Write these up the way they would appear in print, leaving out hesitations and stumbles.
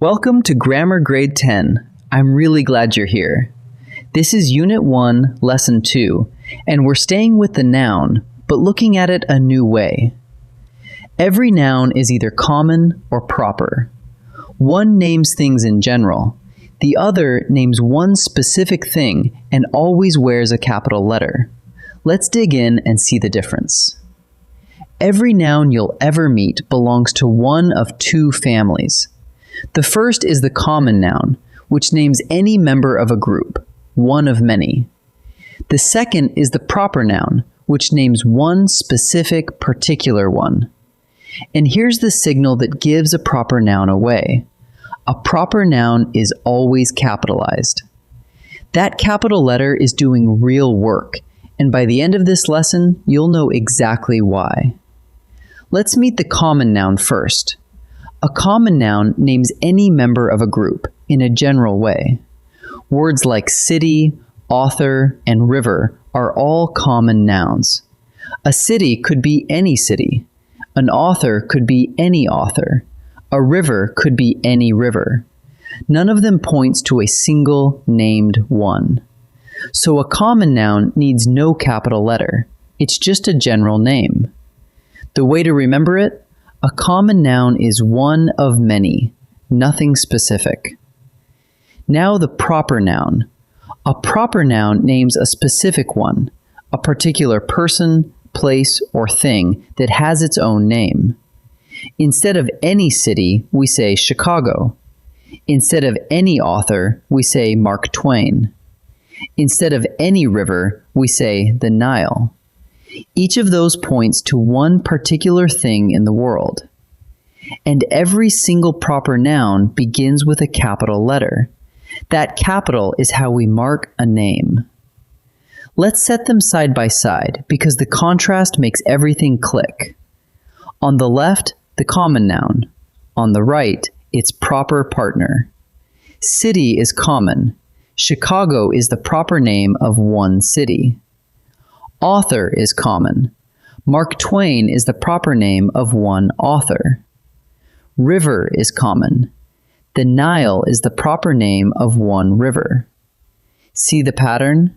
Welcome to Grammar Grade 10. I'm really glad you're here. This is Unit 1, Lesson 2, and we're staying with the noun, but looking at it a new way. Every noun is either common or proper. One names things in general. The other names one specific thing and always wears a capital letter. Let's dig in and see the difference. Every noun you'll ever meet belongs to one of two families. The first is the common noun, which names any member of a group, one of many. The second is the proper noun, which names one specific particular one. And here's the signal that gives a proper noun away. A proper noun is always capitalized. That capital letter is doing real work, and by the end of this lesson, you'll know exactly why. Let's meet the common noun first. A common noun names any member of a group in a general way. Words like city, author, and river are all common nouns. A city could be any city. An author could be any author. A river could be any river. None of them points to a single named one. So a common noun needs no capital letter. It's just a general name. The way to remember it? A common noun is one of many, nothing specific. Now the proper noun. A proper noun names a specific one, a particular person, place, or thing that has its own name. Instead of any city, we say Chicago. Instead of any author, we say Mark Twain. Instead of any river, we say the Nile. Each of those points to one particular thing in the world. And every single proper noun begins with a capital letter. That capital is how we mark a name. Let's set them side by side because the contrast makes everything click. On the left, the common noun. On the right, its proper partner. City is common. Chicago is the proper name of one city. Author is common. Mark Twain is the proper name of one author. River is common. The Nile is the proper name of one river. See the pattern?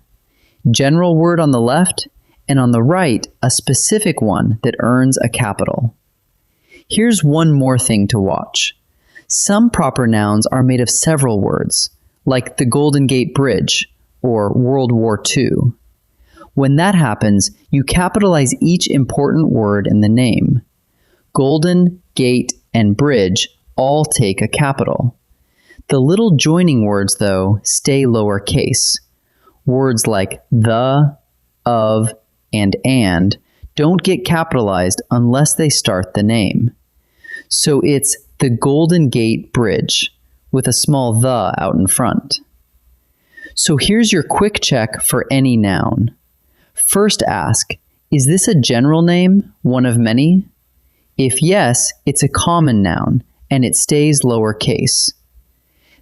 General word on the left, and on the right, a specific one that earns a capital. Here's one more thing to watch. Some proper nouns are made of several words, like the Golden Gate Bridge or World War II. When that happens, you capitalize each important word in the name. Golden, gate, and bridge all take a capital. The little joining words, though, stay lowercase. Words like the, of, and don't get capitalized unless they start the name. So it's the Golden Gate Bridge, with a small the out in front. So here's your quick check for any noun. First ask, is this a general name, one of many? If yes, it's a common noun, and it stays lowercase.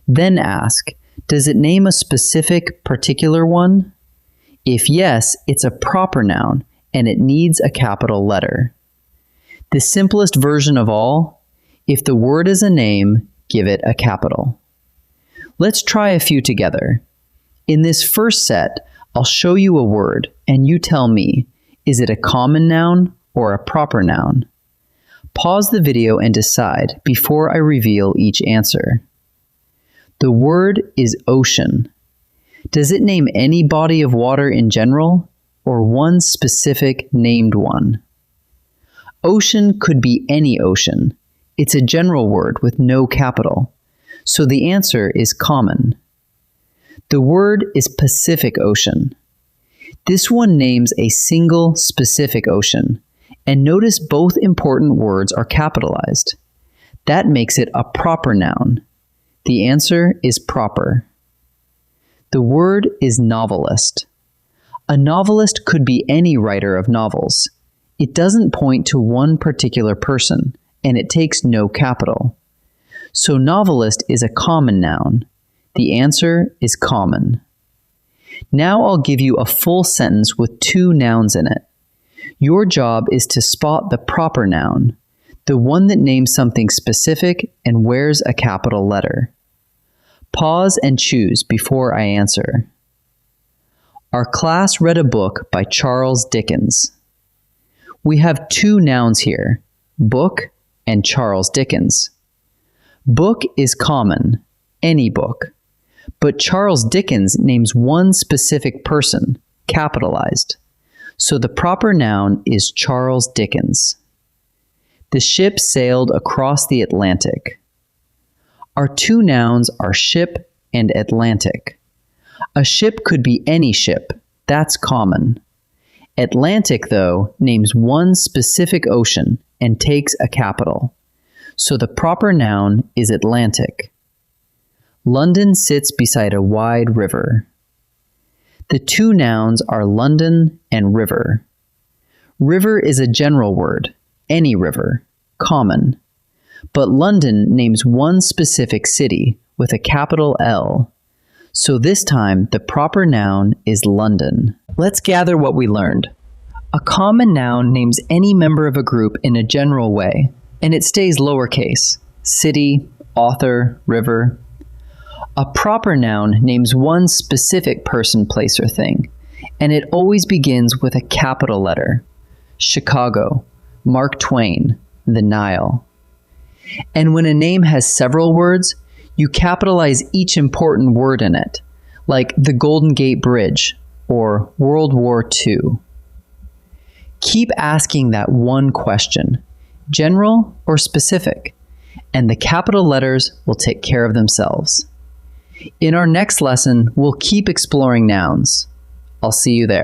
Then ask, does it name a specific particular one? If yes, it's a proper noun, and it needs a capital letter. The simplest version of all, if the word is a name, give it a capital. Let's try a few together. In this first set, I'll show you a word, and you tell me, is it a common noun or a proper noun? Pause the video and decide before I reveal each answer. The word is ocean. Does it name any body of water in general, or one specific named one? Ocean could be any ocean. It's a general word with no capital, so the answer is common. The word is Pacific Ocean. This one names a single specific ocean, and notice both important words are capitalized. That makes it a proper noun. The answer is proper. The word is novelist. A novelist could be any writer of novels. It doesn't point to one particular person, and it takes no capital. So novelist is a common noun. The answer is common. Now I'll give you a full sentence with two nouns in it. Your job is to spot the proper noun. The one that names something specific and wears a capital letter. Pause and choose before I answer. Our class read a book by Charles Dickens. We have two nouns here, book and Charles Dickens. Book is common, any book, but Charles Dickens names one specific person, capitalized. So the proper noun is Charles Dickens. The ship sailed across the Atlantic. Our two nouns are ship and Atlantic. A ship could be any ship, that's common. Atlantic, though, names one specific ocean and takes a capital. So the proper noun is Atlantic. London sits beside a wide river. The two nouns are London and river. River is a general word, any river, common. But London names one specific city with a capital L. So this time, the proper noun is London. Let's gather what we learned. A common noun names any member of a group in a general way, and it stays lowercase, city, author, river. A proper noun names one specific person, place, or thing, and it always begins with a capital letter. Chicago, Mark Twain, the Nile. And when a name has several words, you capitalize each important word in it, like the Golden Gate Bridge or World War II. Keep asking that one question, general or specific, and the capital letters will take care of themselves. In our next lesson, we'll keep exploring nouns. I'll see you there.